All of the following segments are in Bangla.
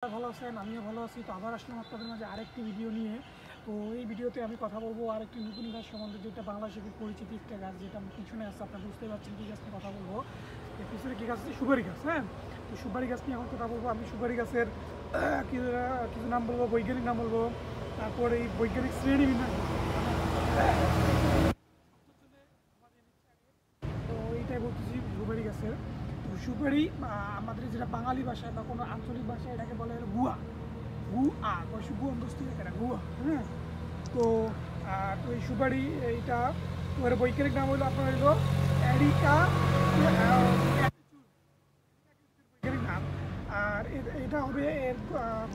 ভালো আছেন, আমিও ভালো আছি। তো আবার আসলাম আপনাদের মাঝে আরেকটি ভিডিও নিয়ে। তো এই ভিডিওতে আমি কথা বলবো আরেকটি নতুন গাছ সম্বন্ধে, যেটা বাংলাদেশের খুব পরিচিত একটা গাছ, যেটা আমার পিছনে আছে। আপনারা বুঝতে পারছেন কী গাছ নিয়ে কথা বলবো। এর পিছনে কী গাছ আছে? সুপারি গাছ। হ্যাঁ, তো সুপারি গাছ নিয়ে এখন কথা বলবো। আমি সুপারি গাছের কিছু নাম বলবো, বৈজ্ঞানিক নাম বলবো, তারপর এই বৈজ্ঞানিক শ্রেণী বিন্যাস। তো এইটাই বলতেছি সুপারি গাছের। তো সুপারি আমাদের যেটা বাঙালি ভাষায় বা কোনো আঞ্চলিক ভাষায় এটাকে বলে গুয়া। গুয়া গু অন্তস্থ এটা গুয়া। হ্যাঁ, তো তো এই সুপারি এইটা ওর বৈজ্ঞানিক নাম হলো আপনার হলো অ্যারিকা, বৈজ্ঞানিক নাম। আর এটা হবে এর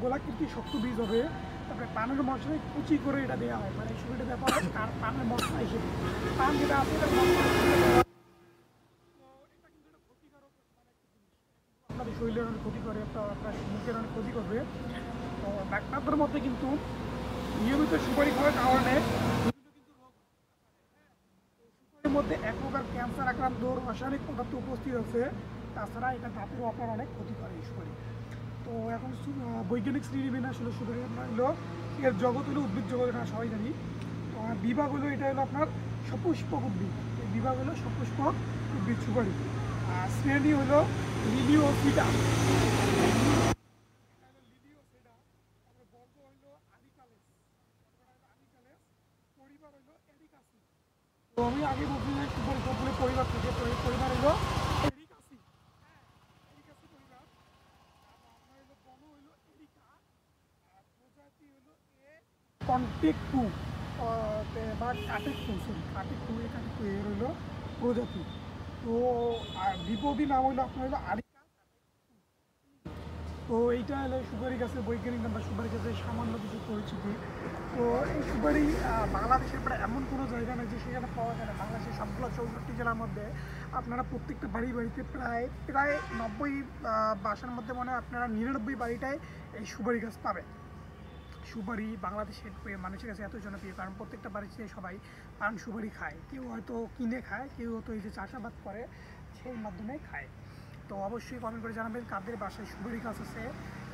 গোলাকৃতি শক্ত বীজ হবে। তারপরে পানের মশলায় কুচি করে এটা দেওয়া হয়, মানে এই সুপারিটা ব্যাপার হয় তার পানের মশলা হিসেবে। পান যেটা আছে এটা আপনাদের শরীরের অনেক ক্ষতি করে, আপনার মুখের অনেক ক্ষতি করবে। তো ডাক্তারদের মধ্যে কিন্তু নিয়মিত সুপারি খাওয়ার কারণে এর মধ্যে এক প্রকার ক্যান্সার আক্রান্ত রাসায়নিক পদার্থ উপস্থিত আছে। তাছাড়া এটা দাঁতের আপনার অনেক ক্ষতি করে এই সুপারি। তো এখন বৈজ্ঞানিক শ্রেণীবিন্যাস হলো সুপারি আপনার হলো এর জগৎ হলো উদ্ভিদ জগৎ, এটা সবাই জানি। তো বিভাগ হলো এটা হলো আপনার সপুষ্পক উদ্ভিদ। এই বিভাগ হলো সপুষ্পক উদ্ভিদ সুপারি। আর শ্রেণী হলো লিলিওফিটা। বর্গ হইল আনিকালেস, পরিবার হইল এরিকাসি। তো আমি আগে বলছি যে সুপারি সবগুলো পরিবার থেকে, পরিবার হইল এরিকাসি। এরিকাসি পরিবার। আপনার হইল বর্ণ হইল এরিকা, আর প্রজাতি হইল এ কন্টেক্টু বা কাটেক্টু, সরি কাটেক্টু, এ কাটেক্টু এর হইল প্রজাতি। তো আর বিপ্লবী নাম হইলো আপনার হইলো আরিকা। তো এইটা হলো সুপারি গাছের বৈজ্ঞানিক নাম বা সুপারি গাছের সামান্য কিছু পরিচিতি। তো এই সুপারি বাংলাদেশের প্রায় এমন কোনো জায়গা নেই যে সেখানে পাওয়া যায় না। বাংলাদেশের সবগুলো 64 জেলার মধ্যে আপনারা প্রত্যেকটা বাড়িতে প্রায় প্রায় 90 বাসার মধ্যে মানে আপনারা 99 বাড়িটায় এই সুপারি গাছ পাবেন। সুপারি বাংলাদেশের মানুষের কাছে এত জনপ্রিয়, কারণ প্রত্যেকটা বাড়িতে সবাই পান সুপারি খায়। কেউ হয়তো কিনে খায়, কেউ হয়তো এই যে চাষাবাদ করে সেই মাধ্যমে খায়। তো অবশ্যই কমেন্ট করে জানাবেন কাদের বাসায় সুপারি গাছ আছে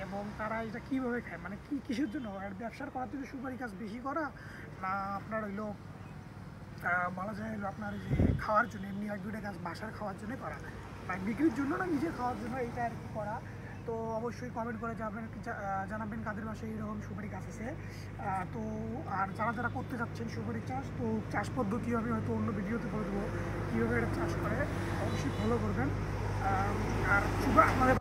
এবং তারা এটা কীভাবে খায়, মানে কিসের জন্য। আর ব্যবসার করার জন্য সুপারি গাছ বেশি করা, না আপনার হইলো বলা যায় হলো আপনার যে খাওয়ার জন্য এমনি এক দুইটা গাছ বাসার খাওয়ার জন্য করা, বা বিক্রির জন্য না নিজের খাওয়ার জন্য, এইটা আর কি করা। তো অবশ্যই কমেন্ট করে জানাবেন কাদের বাসায় এইরকম সুপারি গাছ আছে। তো আর যারা করতে যাচ্ছেন সুপারি চাষ, তো চাষ পদ্ধতি আমি হয়তো অন্য ভিডিওতে বলে দেবো কীভাবে এটা চাষ করে, অবশ্যই ফলো করবেন। আর সুপারি আমাদের